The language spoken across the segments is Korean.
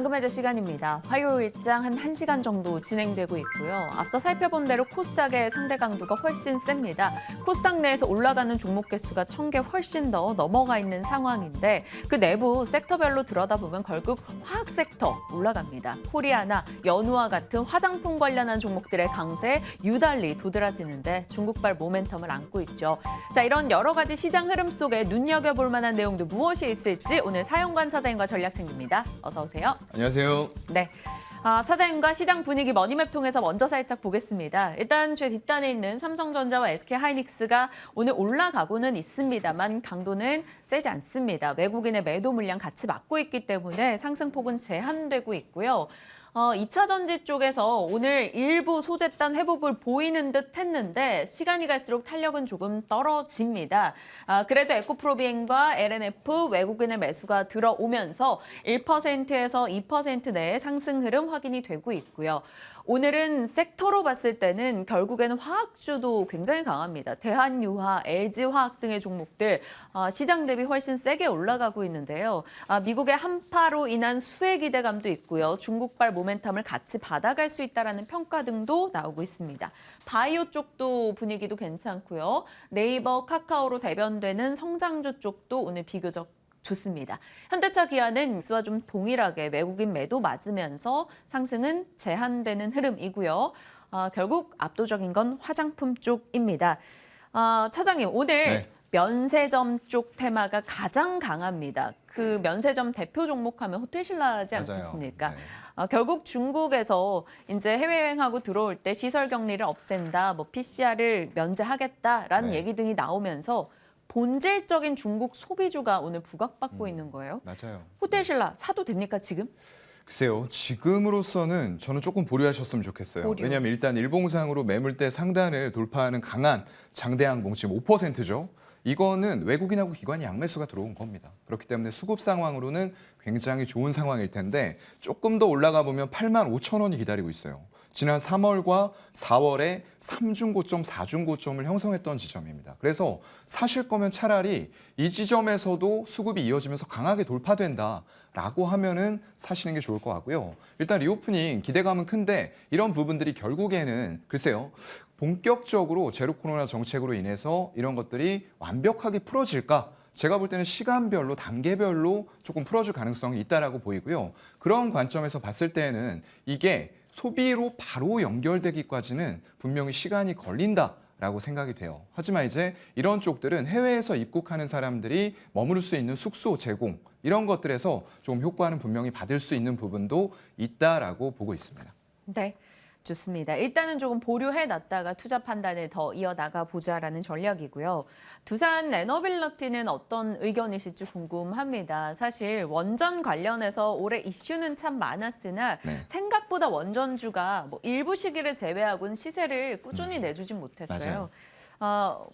자금해제 시간입니다. 화요일장 한 1시간 정도 진행되고 있고요. 앞서 살펴본 대로 코스닥의 상대 강도가 훨씬 셉니다. 코스닥 내에서 올라가는 종목 개수가 1000개 훨씬 더 넘어가 있는 상황인데 그 내부 섹터별로 들여다보면 결국 화학 섹터 올라갑니다. 코리아나 연우와 같은 화장품 관련한 종목들의 강세에 유달리 도드라지는데 중국발 모멘텀을 안고 있죠. 자, 이런 여러 가지 시장 흐름 속에 눈여겨볼 만한 내용도 무엇이 있을지 오늘 사연관 차장님과 전략 챙깁니다. 어서 오세요. 안녕하세요. 네. 차장님과 시장 분위기 머니맵 통해서 먼저 살짝 보겠습니다. 일단 제 뒷단에 있는 삼성전자와 SK하이닉스가 오늘 올라가고는 있습니다만 강도는 세지 않습니다. 외국인의 매도 물량 같이 막고 있기 때문에 상승폭은 제한되고 있고요. 2차 전지 쪽에서 오늘 일부 소재단 회복을 보이는 듯 했는데 시간이 갈수록 탄력은 조금 떨어집니다. 그래도 에코프로비엠과 LNF 외국인의 매수가 들어오면서 1%에서 2% 내의 상승 흐름 확인이 되고 있고요. 오늘은 섹터로 봤을 때는 결국에는 화학주도 굉장히 강합니다. 대한유화, LG화학 등의 종목들 시장 대비 훨씬 세게 올라가고 있는데요. 미국의 한파로 인한 수혜 기대감도 있고요. 중국발 모멘텀을 같이 받아갈 수 있다는 평가 등도 나오고 있습니다. 바이오 쪽도 분위기도 괜찮고요. 네이버, 카카오로 대변되는 성장주 쪽도 오늘 비교적 좋습니다. 현대차, 기아는 뉴스와 좀 동일하게 외국인 매도 맞으면서 상승은 제한되는 흐름이고요. 결국 압도적인 건 화장품 쪽입니다. 차장님, 오늘 면세점 쪽 테마가 가장 강합니다. 그 면세점 대표 종목하면 호텔신라지 않겠습니까? 네. 결국 중국에서 이제 해외여행하고 들어올 때 시설 격리를 없앤다, 뭐 PCR을 면제하겠다라는 얘기 등이 나오면서 본질적인 중국 소비주가 오늘 부각받고 있는 거예요. 맞아요. 호텔신라 사도 됩니까, 지금? 글쎄요. 지금으로서는 저는 조금 보류하셨으면 좋겠어요. 왜냐하면 일단 일봉상으로 매물대 상단을 돌파하는 강한 장대항공 지금 5%죠. 이거는 외국인하고 기관이 양매수가 들어온 겁니다. 그렇기 때문에 수급 상황으로는 굉장히 좋은 상황일 텐데 조금 더 올라가 보면 85,000원이 기다리고 있어요. 지난 3월과 4월에 3중 고점, 4중 고점을 형성했던 지점입니다. 그래서 사실 거면 차라리 이 지점에서도 수급이 이어지면서 강하게 돌파된다라고 하면은 사시는 게 좋을 것 같고요. 일단 리오프닝 기대감은 큰데 이런 부분들이 결국에는 글쎄요. 본격적으로 제로 코로나 정책으로 인해서 이런 것들이 완벽하게 풀어질까? 제가 볼 때는 시간별로, 단계별로 조금 풀어줄 가능성이 있다라고 보이고요. 그런 관점에서 봤을 때는 이게 소비로 바로 연결되기까지는 분명히 시간이 걸린다라고 생각이 돼요. 하지만 이제 이런 쪽들은 해외에서 입국하는 사람들이 머무를 수 있는 숙소 제공 이런 것들에서 좀 효과는 분명히 받을 수 있는 부분도 있다라고 보고 있습니다. 네. 좋습니다. 일단은 조금 보류해놨다가 투자 판단을 더 이어나가 보자라는 전략이고요. 두산 에너빌러티는 어떤 의견이실지 궁금합니다. 사실 원전 관련해서 올해 이슈는 참 많았으나 생각보다 원전주가 뭐 일부 시기를 제외하고는 시세를 꾸준히 내주진 못했어요.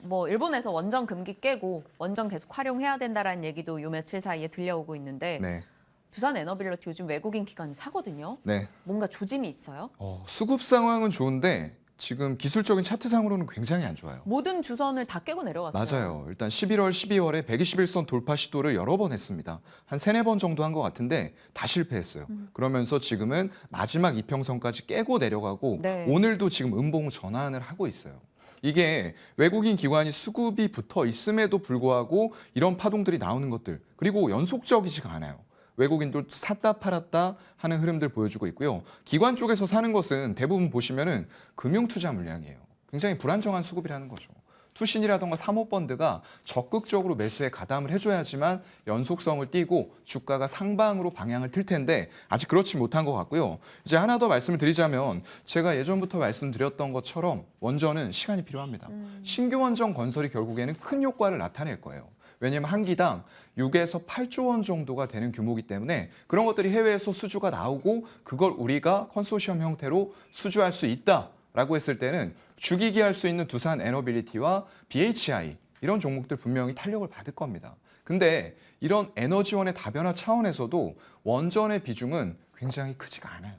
뭐 일본에서 원전 금기 깨고 원전 계속 활용해야 된다라는 얘기도 요 며칠 사이에 들려오고 있는데 두산 에너빌러티 요즘 외국인 기관이 사거든요. 뭔가 조짐이 있어요? 수급 상황은 좋은데 지금 기술적인 차트상으로는 굉장히 안 좋아요. 모든 주선을 다 깨고 내려갔어요. 맞아요. 일단 11월, 12월에 121선 돌파 시도를 여러 번 했습니다. 한 3-4번 정도 한 것 같은데 다 실패했어요. 그러면서 지금은 마지막 이평선까지 깨고 내려가고 오늘도 지금 음봉 전환을 하고 있어요. 이게 외국인 기관이 수급이 붙어 있음에도 불구하고 이런 파동들이 나오는 것들 그리고 연속적이지가 않아요. 외국인도 샀다 팔았다 하는 흐름들 보여주고 있고요. 기관 쪽에서 사는 것은 대부분 보시면은 금융투자 물량이에요. 굉장히 불안정한 수급이라는 거죠. 투신이라던가 사모펀드가 적극적으로 매수에 가담을 해줘야지만 연속성을 띠고 주가가 상방으로 방향을 틀 텐데 아직 그렇지 못한 것 같고요. 이제 하나 더 말씀을 드리자면 제가 예전부터 말씀드렸던 것처럼 원전은 시간이 필요합니다. 신규 원전 건설이 결국에는 큰 효과를 나타낼 거예요. 왜냐하면 한 기당 6에서 8조 원 정도가 되는 규모이기 때문에 그런 것들이 해외에서 수주가 나오고 그걸 우리가 컨소시엄 형태로 수주할 수 있다라고 했을 때는 주기기 할 수 있는 두산 에너빌리티와 BHI 이런 종목들 분명히 탄력을 받을 겁니다. 근데 이런 에너지원의 다변화 차원에서도 원전의 비중은 굉장히 크지가 않아요.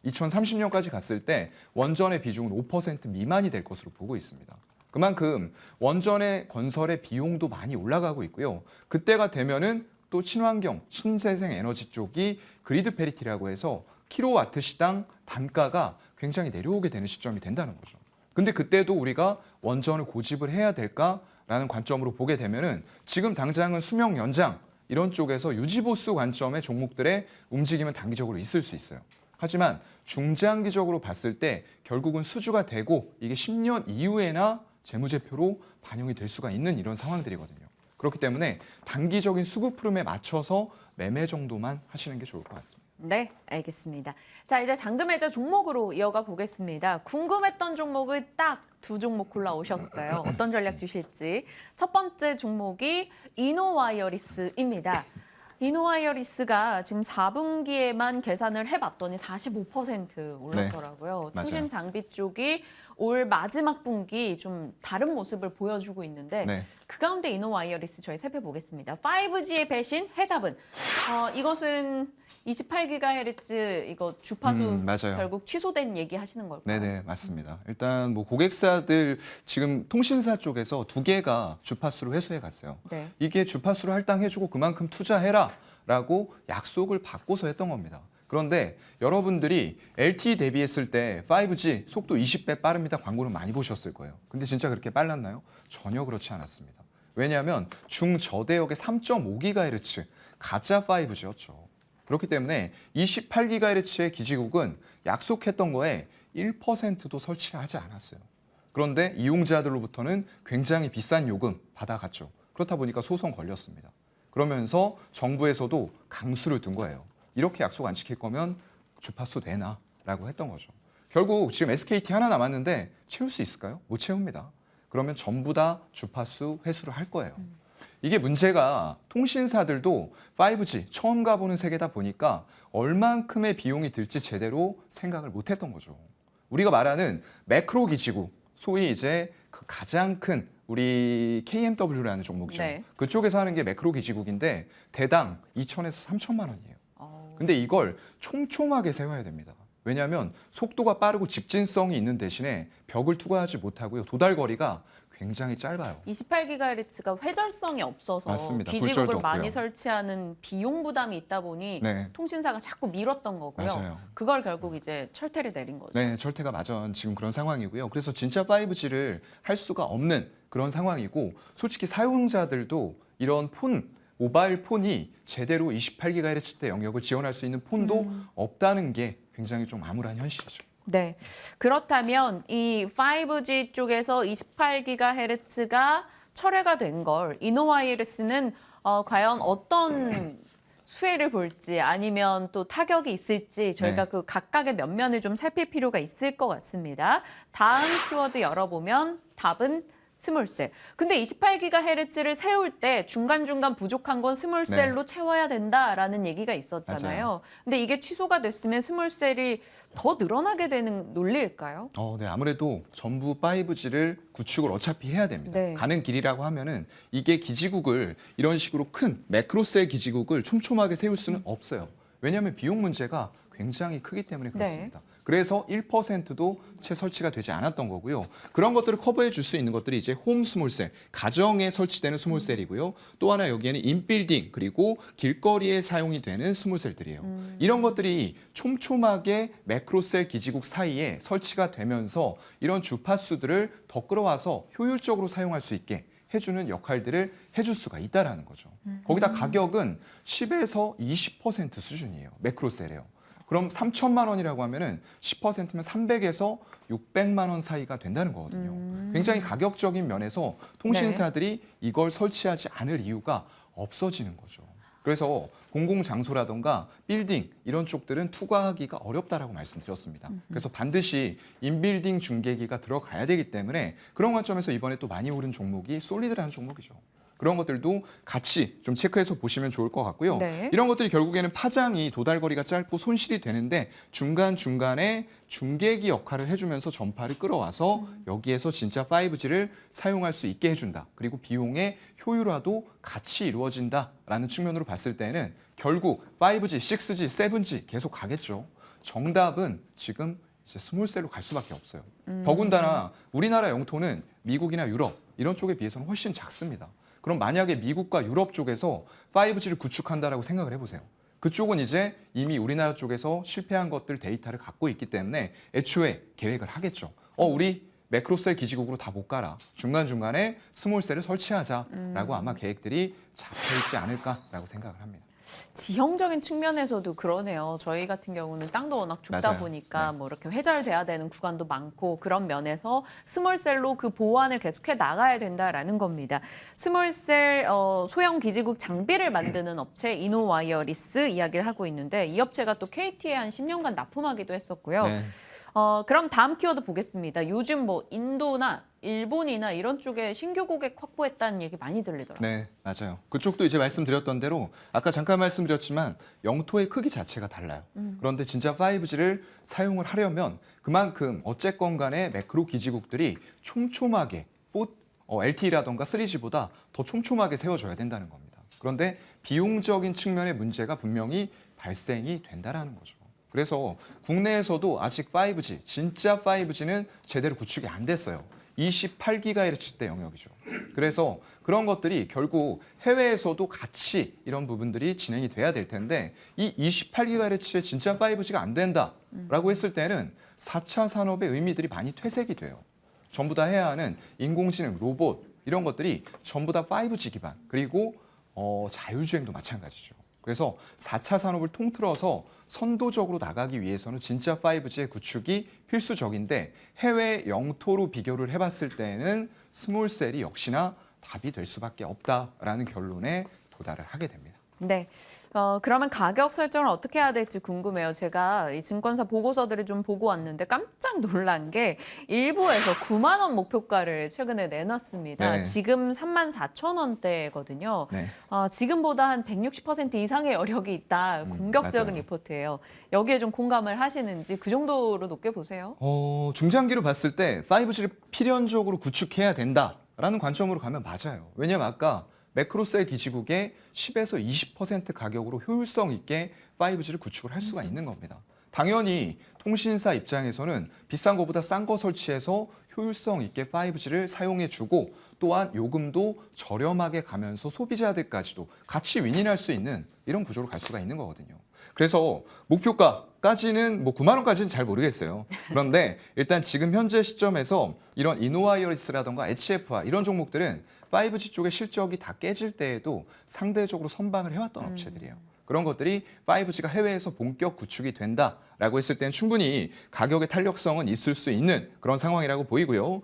2030년까지 갔을 때 원전의 비중은 5% 미만이 될 것으로 보고 있습니다. 그만큼 원전의 건설의 비용도 많이 올라가고 있고요. 그때가 되면은 또 친환경, 신재생 에너지 쪽이 그리드 페리티라고 해서 킬로와트 시당 단가가 굉장히 내려오게 되는 시점이 된다는 거죠. 근데 그때도 우리가 원전을 고집을 해야 될까라는 관점으로 보게 되면은 지금 당장은 수명 연장 이런 쪽에서 유지보수 관점의 종목들의 움직임은 단기적으로 있을 수 있어요. 하지만 중장기적으로 봤을 때 결국은 수주가 되고 이게 10년 이후에나 재무제표로 반영이 될 수가 있는 이런 상황들이거든요. 그렇기 때문에 단기적인 수급 흐름에 맞춰서 매매 정도만 하시는 게 좋을 것 같습니다. 네, 알겠습니다. 자, 이제 잔금해자 종목으로 이어가 보겠습니다. 궁금했던 종목을 딱 두 종목 골라오셨어요. 어떤 전략 주실지. 첫 번째 종목이 이노와이어리스입니다. 이노와이어리스가 지금 4분기에만 계산을 해봤더니 45% 올랐더라고요. 네, 통신 장비 쪽이 올 마지막 분기 좀 다른 모습을 보여주고 있는데 네. 그 가운데 이노와이어리스 저희 살펴보겠습니다. 5G의 배신 해답은 이것은 28GHz 이거 주파수 맞아요. 결국 취소된 얘기 하시는 걸까요? 네네, 맞습니다. 일단 뭐 고객사들 지금 통신사 쪽에서 2개가 주파수로 회수해 갔어요. 네. 이게 주파수로 할당해주고 그만큼 투자해라라고 약속을 받고서 했던 겁니다. 그런데 여러분들이 LTE 대비했을 때 5G 속도 20배 빠릅니다 광고를 많이 보셨을 거예요. 근데 진짜 그렇게 빨랐나요? 전혀 그렇지 않았습니다. 왜냐하면 중저대역의 3.5GHz 가짜 5G였죠. 그렇기 때문에 28GHz의 기지국은 약속했던 거에 1%도 설치를 하지 않았어요. 그런데 이용자들로부터는 굉장히 비싼 요금 받아갔죠. 그렇다 보니까 소송 걸렸습니다. 그러면서 정부에서도 강수를 둔 거예요. 이렇게 약속 안 지킬 거면 주파수 내놔라고 했던 거죠. 결국 지금 SKT 하나 남았는데 채울 수 있을까요? 못 채웁니다. 그러면 전부 다 주파수 회수를 할 거예요. 이게 문제가 통신사들도 5G 처음 가보는 세계다 보니까 얼만큼의 비용이 들지 제대로 생각을 못했던 거죠. 우리가 말하는 매크로 기지국, 소위 이제 그 가장 큰 우리 KMW라는 종목이죠. 네. 그쪽에서 하는 게 매크로 기지국인데 대당 2천에서 3천만 원이에요. 근데 이걸 촘촘하게 세워야 됩니다. 왜냐하면 속도가 빠르고 직진성이 있는 대신에 벽을 투과하지 못하고요. 도달거리가 굉장히 짧아요. 28GHz가 회절성이 없어서 맞습니다. 기지국을 굴절도 많이 없고요. 설치하는 비용 부담이 있다 보니 네. 통신사가 자꾸 미뤘던 거고요. 맞아요. 그걸 결국 이제 철퇴를 내린 거죠. 네, 철퇴가 맞아 지금 그런 상황이고요. 그래서 진짜 5G를 할 수가 없는 그런 상황이고 솔직히 사용자들도 이런 모바일 폰이 제대로 28GHz대 영역을 지원할 수 있는 폰도 없다는 게 굉장히 좀 암울한 현실이죠. 네. 그렇다면 이 5G 쪽에서 28GHz가 철회가 된 걸 이노와이어리스는 과연 어떤 수혜를 볼지 아니면 또 타격이 있을지 저희가 네. 그 각각의 면면을 좀 살필 필요가 있을 것 같습니다. 다음 키워드 열어보면 답은 스몰셀. 근데 28GHz를 세울 때 중간중간 부족한 건 스몰셀로 채워야 된다라는 얘기가 있었잖아요. 맞아요. 근데 이게 취소가 됐으면 스몰셀이 더 늘어나게 되는 논리일까요? 네, 아무래도 전부 5G를 구축을 어차피 해야 됩니다. 네. 가는 길이라고 하면은 이게 기지국을 이런 식으로 큰 매크로셀 기지국을 촘촘하게 세울 수는 없어요. 왜냐하면 비용 문제가 굉장히 크기 때문에 그렇습니다. 그래서 1%도 채 설치가 되지 않았던 거고요. 그런 것들을 커버해 줄 수 있는 것들이 이제 홈 스몰셀, 가정에 설치되는 스몰셀이고요. 또 하나 여기에는 인빌딩 그리고 길거리에 사용이 되는 스몰셀들이에요. 이런 것들이 촘촘하게 매크로셀 기지국 사이에 설치가 되면서 이런 주파수들을 더 끌어와서 효율적으로 사용할 수 있게 해주는 역할들을 해줄 수가 있다라는 거죠. 거기다 가격은 10에서 20% 수준이에요. 매크로셀이에요. 그럼 3천만 원이라고 하면은 10%면 300에서 600만 원 사이가 된다는 거거든요. 굉장히 가격적인 면에서 통신사들이 이걸 설치하지 않을 이유가 없어지는 거죠. 그래서 공공장소라던가 빌딩 이런 쪽들은 투과하기가 어렵다라고 말씀드렸습니다. 그래서 반드시 인빌딩 중계기가 들어가야 되기 때문에 그런 관점에서 이번에 또 많이 오른 종목이 솔리드라는 종목이죠. 그런 것들도 같이 좀 체크해서 보시면 좋을 것 같고요. 네. 이런 것들이 결국에는 파장이 도달거리가 짧고 손실이 되는데 중간중간에 중계기 역할을 해주면서 전파를 끌어와서 여기에서 진짜 5G를 사용할 수 있게 해준다. 그리고 비용의 효율화도 같이 이루어진다라는 측면으로 봤을 때는 결국 5G, 6G, 7G 계속 가겠죠. 정답은 지금 이제 스몰셀로 갈 수밖에 없어요. 더군다나 우리나라 영토는 미국이나 유럽 이런 쪽에 비해서는 훨씬 작습니다. 그럼 만약에 미국과 유럽 쪽에서 5G를 구축한다라고 생각을 해보세요. 그쪽은 이제 이미 우리나라 쪽에서 실패한 것들 데이터를 갖고 있기 때문에 애초에 계획을 하겠죠. 우리 매크로셀 기지국으로 다 못 가라. 중간중간에 스몰셀을 설치하자라고 아마 계획들이 잡혀있지 않을까라고 생각을 합니다. 지형적인 측면에서도 그러네요. 저희 같은 경우는 땅도 워낙 좁다 맞아요. 보니까 네. 뭐 이렇게 회절돼야 되는 구간도 많고 그런 면에서 스몰셀로 그 보완을 계속해 나가야 된다라는 겁니다. 스몰셀 소형 기지국 장비를 만드는 업체 이노와이어리스 이야기를 하고 있는데 이 업체가 또 KT에 한 10년간 납품하기도 했었고요. 네. 그럼 다음 키워드 보겠습니다. 요즘 뭐 인도나 일본이나 이런 쪽에 신규 고객 확보했다는 얘기 많이 들리더라고요. 네, 맞아요. 그쪽도 이제 말씀드렸던 대로 아까 잠깐 말씀드렸지만 영토의 크기 자체가 달라요. 그런데 진짜 5G를 사용을 하려면 그만큼 어쨌건 간에 매크로 기지국들이 촘촘하게 LTE라던가 3G보다 더 촘촘하게 세워져야 된다는 겁니다. 그런데 비용적인 측면의 문제가 분명히 발생이 된다라는 거죠. 그래서 국내에서도 아직 5G, 진짜 5G는 제대로 구축이 안 됐어요. 28GHz대 영역이죠. 그래서 그런 것들이 결국 해외에서도 같이 이런 부분들이 진행이 돼야 될 텐데 이 28GHz의 진짜 5G가 안 된다라고 했을 때는 4차 산업의 의미들이 많이 퇴색이 돼요. 전부 다 해야 하는 인공지능, 로봇 이런 것들이 전부 다 5G 기반 그리고 자율주행도 마찬가지죠. 그래서 4차 산업을 통틀어서 선도적으로 나가기 위해서는 진짜 5G의 구축이 필수적인데 해외 영토로 비교를 해봤을 때는 스몰셀이 역시나 답이 될 수밖에 없다라는 결론에 도달을 하게 됩니다. 네. 그러면 가격 설정을 어떻게 해야 될지 궁금해요. 제가 이 증권사 보고서들을 좀 보고 왔는데 깜짝 놀란 게 일부에서 9만 원 목표가를 최근에 내놨습니다. 네. 지금 34,000원대거든요. 네. 지금보다 한 160% 이상의 여력이 있다. 공격적인 맞아요. 리포트예요. 여기에 좀 공감을 하시는지 그 정도로 높게 보세요? 중장기로 봤을 때 5G를 필연적으로 구축해야 된다라는 관점으로 가면 맞아요. 왜냐하면 아까 매크로셀 기지국의 10에서 20% 가격으로 효율성 있게 5G를 구축을 할 수가 있는 겁니다. 당연히 통신사 입장에서는 비싼 것보다 싼 거 설치해서 효율성 있게 5G를 사용해주고 또한 요금도 저렴하게 가면서 소비자들까지도 같이 윈윈할 수 있는 이런 구조로 갈 수가 있는 거거든요. 그래서 목표가까지는 9만 원까지는 잘 모르겠어요. 그런데 일단 지금 현재 시점에서 이런 이노와이어리스라던가 HFR 이런 종목들은 5G 쪽의 실적이 다 깨질 때에도 상대적으로 선방을 해왔던 업체들이에요. 그런 것들이 5G가 해외에서 본격 구축이 된다라고 했을 때는 충분히 가격의 탄력성은 있을 수 있는 그런 상황이라고 보이고요.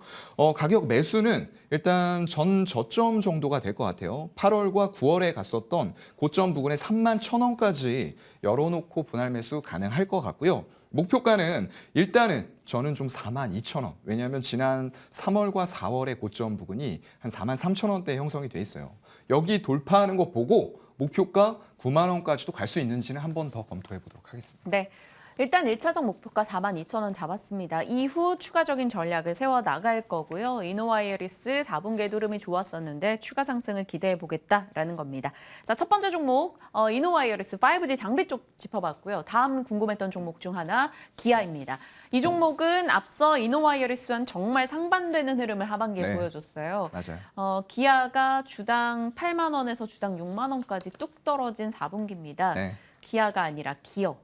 가격 매수는 일단 전 저점 정도가 될 것 같아요. 8월과 9월에 갔었던 고점 부근에 31,000원까지 열어놓고 분할 매수 가능할 것 같고요. 목표가는 일단은 저는 좀 42,000원. 왜냐하면 지난 3월과 4월의 고점 부근이 한 43,000원대 형성이 돼 있어요. 여기 돌파하는 거 보고 목표가 9만 원까지도 갈 수 있는지는 한 번 더 검토해 보도록 하겠습니다. 네. 일단 1차적 목표가 42,000원 잡았습니다. 이후 추가적인 전략을 세워 나갈 거고요. 이노와이어리스 4분기에도 흐름이 좋았었는데 추가 상승을 기대해 보겠다라는 겁니다. 자, 첫 번째 종목 이노와이어리스 5G 장비 쪽 짚어봤고요. 다음 궁금했던 종목 중 하나 기아입니다. 이 종목은 앞서 이노와이어리스와는 정말 상반되는 흐름을 하반기에 네. 보여줬어요. 맞아요. 기아가 주당 8만 원에서 주당 6만 원까지 뚝 떨어진 4분기입니다. 네. 기아가 아니라 기어.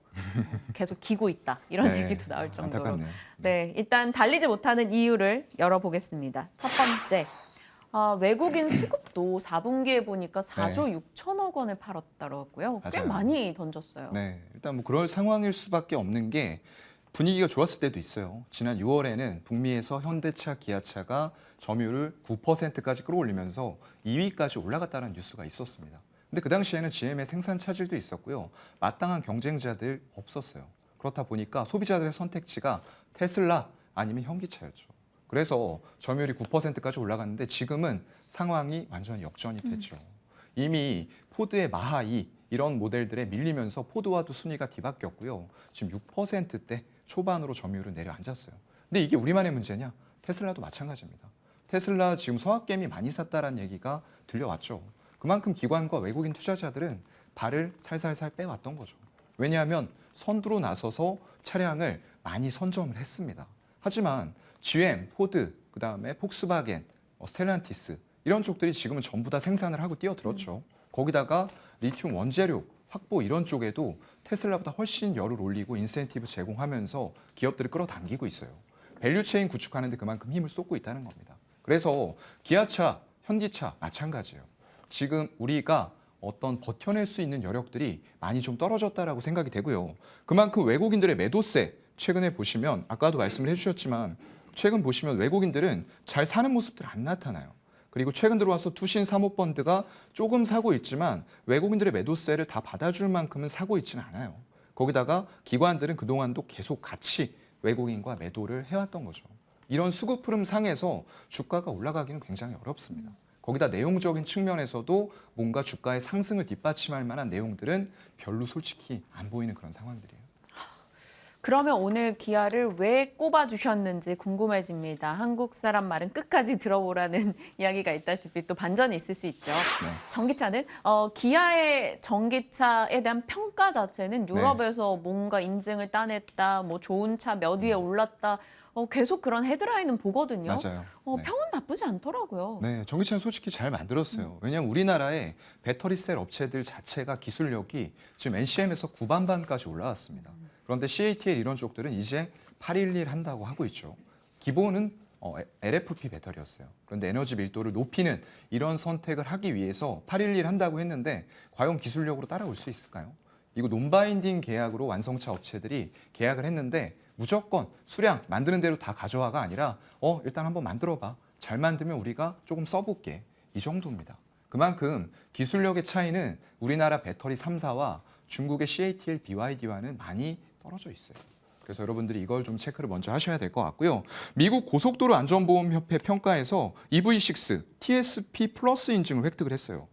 계속 기고 있다. 이런 네. 얘기도 나올 정도로. 안타깝네요. 네, 일단 달리지 못하는 이유를 열어보겠습니다. 첫 번째, 외국인 수급도 4분기에 보니까 4조 6천억 원을 팔았더라고요. 꽤 맞아요. 많이 던졌어요. 네, 일단 그럴 상황일 수밖에 없는 게 분위기가 좋았을 때도 있어요. 지난 6월에는 북미에서 현대차, 기아차가 점유율을 9%까지 끌어올리면서 2위까지 올라갔다는 뉴스가 있었습니다. 근데 그 당시에는 GM의 생산 차질도 있었고요. 마땅한 경쟁자들 없었어요. 그렇다 보니까 소비자들의 선택지가 테슬라 아니면 현기차였죠. 그래서 점유율이 9%까지 올라갔는데 지금은 상황이 완전히 역전이 됐죠. 이미 포드의 마하2 이런 모델들에 밀리면서 포드와도 순위가 뒤바뀌었고요. 지금 6%대 초반으로 점유율은 내려앉았어요. 근데 이게 우리만의 문제냐? 테슬라도 마찬가지입니다. 테슬라 지금 서학개미 많이 샀다라는 얘기가 들려왔죠. 그만큼 기관과 외국인 투자자들은 발을 살살살 빼왔던 거죠. 왜냐하면 선두로 나서서 차량을 많이 선점을 했습니다. 하지만 GM, 포드, 그다음에 폭스바겐, 스텔란티스 이런 쪽들이 지금은 전부 다 생산을 하고 뛰어들었죠. 거기다가 리튬 원재료 확보 이런 쪽에도 테슬라보다 훨씬 열을 올리고 인센티브 제공하면서 기업들을 끌어당기고 있어요. 밸류체인 구축하는 데 그만큼 힘을 쏟고 있다는 겁니다. 그래서 기아차, 현기차 마찬가지예요. 지금 우리가 어떤 버텨낼 수 있는 여력들이 많이 좀 떨어졌다라고 생각이 되고요. 그만큼 외국인들의 매도세 최근에 보시면 아까도 말씀을 해주셨지만 최근 보시면 외국인들은 잘 사는 모습들 안 나타나요. 그리고 최근 들어와서 투신 사모펀드가 조금 사고 있지만 외국인들의 매도세를 다 받아줄 만큼은 사고 있지는 않아요. 거기다가 기관들은 그동안도 계속 같이 외국인과 매도를 해왔던 거죠. 이런 수급 흐름 상에서 주가가 올라가기는 굉장히 어렵습니다. 거기다 내용적인 측면에서도 뭔가 주가의 상승을 뒷받침할 만한 내용들은 별로 솔직히 안 보이는 그런 상황들이에요. 그러면 오늘 기아를 왜 꼽아주셨는지 궁금해집니다. 한국 사람 말은 끝까지 들어보라는 이야기가 있다시피 또 반전이 있을 수 있죠. 네. 전기차는 기아의 전기차에 대한 평가 자체는 유럽에서 뭔가 인증을 따냈다, 뭐 좋은 차 몇 위에 올랐다, 계속 그런 헤드라인은 보거든요. 맞아요. 네. 평은 나쁘지 않더라고요. 네, 전기차는 솔직히 잘 만들었어요. 왜냐하면 우리나라의 배터리셀 업체들 자체가 기술력이 지금 NCM에서 9반반까지 올라왔습니다. 그런데 CATL 이런 쪽들은 이제 811 한다고 하고 있죠. 기본은 LFP 배터리였어요. 그런데 에너지 밀도를 높이는 이런 선택을 하기 위해서 811 한다고 했는데 과연 기술력으로 따라올 수 있을까요? 이거 논바인딩 계약으로 완성차 업체들이 계약을 했는데 무조건 수량 만드는 대로 다 가져와가 아니라 일단 한번 만들어봐. 잘 만들면 우리가 조금 써볼게. 이 정도입니다. 그만큼 기술력의 차이는 우리나라 배터리 3사와 중국의 CATL, BYD와는 많이 떨어져 있어요. 그래서 여러분들이 이걸 좀 체크를 먼저 하셔야 될 것 같고요. 미국 고속도로 안전보험협회 평가에서 EV6 TSP 플러스 인증을 획득을 했어요.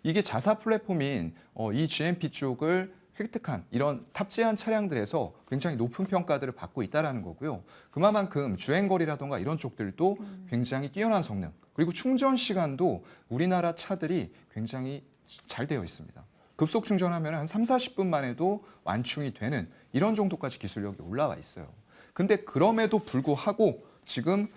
이게 자사 플랫폼인 이 GMP 쪽을 획득한 이런 탑재한 차량들에서 굉장히 높은 평가들을 받고 있다는 거고요. 그만큼 주행거리라던가 이런 쪽들도 굉장히 뛰어난 성능, 그리고 충전 시간도 우리나라 차들이 굉장히 잘 되어 있습니다. 급속 충전하면 한 3, 40분 만에도 완충이 되는 이런 정도까지 기술력이 올라와 있어요. 근데 그럼에도 불구하고 지금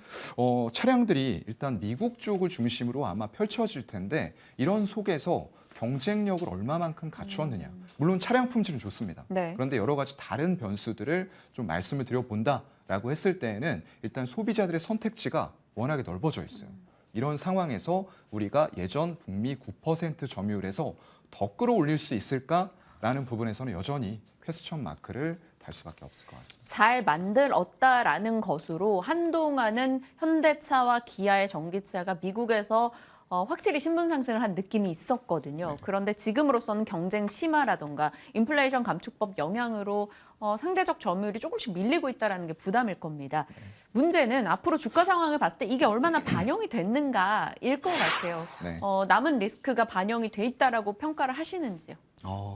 차량들이 일단 미국 쪽을 중심으로 아마 펼쳐질 텐데 이런 속에서 경쟁력을 얼마만큼 갖추었느냐. 물론 차량 품질은 좋습니다. 네. 그런데 여러 가지 다른 변수들을 좀 말씀을 드려본다라고 했을 때에는 일단 소비자들의 선택지가 워낙에 넓어져 있어요. 이런 상황에서 우리가 예전 북미 9% 점유율에서 더 끌어올릴 수 있을까라는 부분에서는 여전히 퀘스천 마크를 달 수밖에 없을 것 같습니다. 잘 만들었다라는 것으로 한동안은 현대차와 기아의 전기차가 미국에서 확실히 신분 상승을 한 느낌이 있었거든요. 네. 그런데 지금으로서는 경쟁 심화라던가 인플레이션 감축법 영향으로 상대적 점유율이 조금씩 밀리고 있다는 게 부담일 겁니다. 문제는 앞으로 주가 상황을 봤을 때 이게 얼마나 반영이 됐는가일 것 같아요. 네. 남은 리스크가 반영이 돼 있다라고 평가를 하시는지요?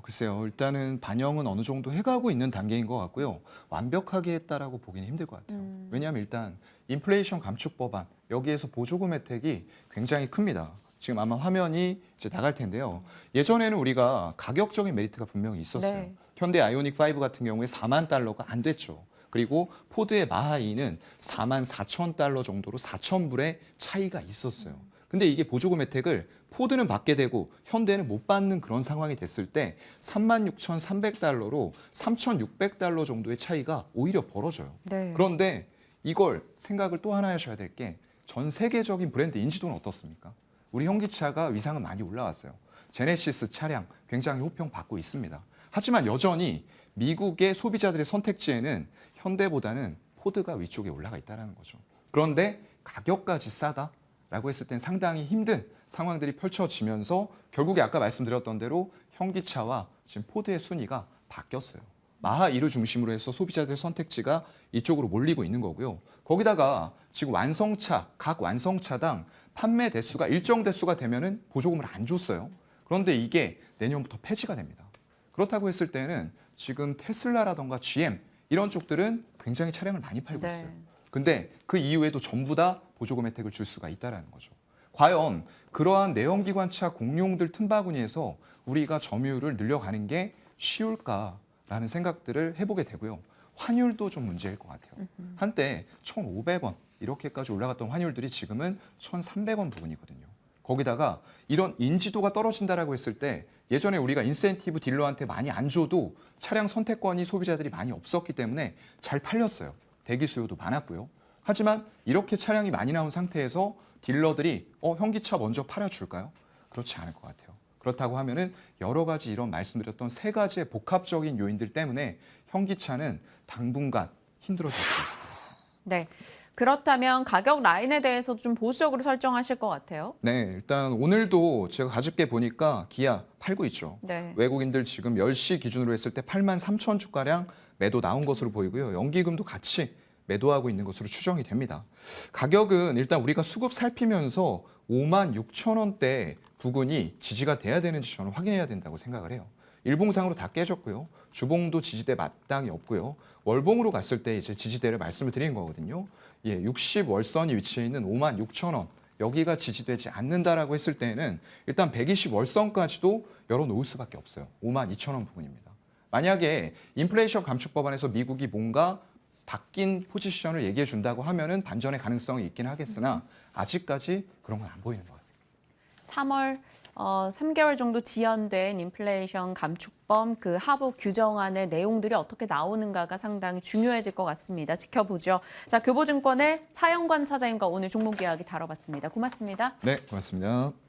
글쎄요. 일단은 반영은 어느 정도 해가고 있는 단계인 것 같고요. 완벽하게 했다라고 보기는 힘들 것 같아요. 왜냐하면 일단 인플레이션 감축 법안 여기에서 보조금 혜택이 굉장히 큽니다. 지금 아마 화면이 이제 나갈 텐데요. 예전에는 우리가 가격적인 메리트가 분명히 있었어요. 네. 현대 아이오닉 5 같은 경우에 4만 달러가 안 됐죠. 그리고 포드의 마하이는 4만 4천 달러 정도로 4천 불의 차이가 있었어요. 근데 이게 보조금 혜택을 포드는 받게 되고 현대는 못 받는 그런 상황이 됐을 때 36,300달러로 3,600달러 정도의 차이가 오히려 벌어져요. 네. 그런데 이걸 생각을 또 하나 하셔야 될 게 전 세계적인 브랜드 인지도는 어떻습니까? 우리 현기차가 위상은 많이 올라왔어요. 제네시스 차량 굉장히 호평 받고 있습니다. 하지만 여전히 미국의 소비자들의 선택지에는 현대보다는 포드가 위쪽에 올라가 있다는 거죠. 그런데 가격까지 싸다라고 했을 땐 상당히 힘든 상황들이 펼쳐지면서 결국에 아까 말씀드렸던 대로 현기차와 지금 포드의 순위가 바뀌었어요. 마하 2를 중심으로 해서 소비자들의 선택지가 이쪽으로 몰리고 있는 거고요. 거기다가 지금 각 완성차당 판매 대수가 일정 대수가 되면은 보조금을 안 줬어요. 그런데 이게 내년부터 폐지가 됩니다. 그렇다고 했을 때는 지금 테슬라라던가 GM 이런 쪽들은 굉장히 차량을 많이 팔고 있어요. 근데 그 이후에도 전부 다 보조금 혜택을 줄 수가 있다는 거죠. 과연 그러한 내연기관차 공룡들 틈바구니에서 우리가 점유율을 늘려가는 게 쉬울까라는 생각들을 해보게 되고요. 환율도 좀 문제일 것 같아요. 한때 1,500원 이렇게까지 올라갔던 환율들이 지금은 1,300원 부근이거든요. 거기다가 이런 인지도가 떨어진다라고 했을 때 예전에 우리가 인센티브 딜러한테 많이 안 줘도 차량 선택권이 소비자들이 많이 없었기 때문에 잘 팔렸어요. 대기 수요도 많았고요. 하지만 이렇게 차량이 많이 나온 상태에서 딜러들이 현기차 먼저 팔아줄까요? 그렇지 않을 것 같아요. 그렇다고 하면은 여러 가지 이런 말씀드렸던 세 가지의 복합적인 요인들 때문에 현기차는 당분간 힘들어질 수 있을 것 같습니다. 네. 그렇다면 가격 라인에 대해서 좀 보수적으로 설정하실 것 같아요. 네, 일단 오늘도 제가 가볍게 보니까 기아 팔고 있죠. 네. 외국인들 지금 10시 기준으로 했을 때 8만 3천 주가량 매도 나온 것으로 보이고요. 연기금도 같이 매도하고 있는 것으로 추정이 됩니다. 가격은 일단 우리가 수급 살피면서 5만 6천 원대 부근이 지지가 돼야 되는지 저는 확인해야 된다고 생각을 해요. 일봉상으로 다 깨졌고요. 주봉도 지지대 마땅히 없고요. 월봉으로 갔을 때 이제 지지대를 말씀을 드린 거거든요. 60월선이 위치해 있는 5만 6천 원. 여기가 지지되지 않는다라고 했을 때는 일단 120월선까지도 열어놓을 수밖에 없어요. 5만 2천 원 부근입니다. 만약에 인플레이션 감축 법안에서 미국이 뭔가 바뀐 포지션을 얘기해 준다고 하면은 반전의 가능성이 있긴 하겠으나 아직까지 그런 건 안 보이는 것 같아요. 3월 3개월 정도 지연된 인플레이션 감축법 그 하부 규정안의 내용들이 어떻게 나오는가가 상당히 중요해질 것 같습니다. 지켜보죠. 자, 교보증권의 사영관 차장님과 오늘 종목 이야기 다뤄봤습니다. 고맙습니다. 네, 고맙습니다.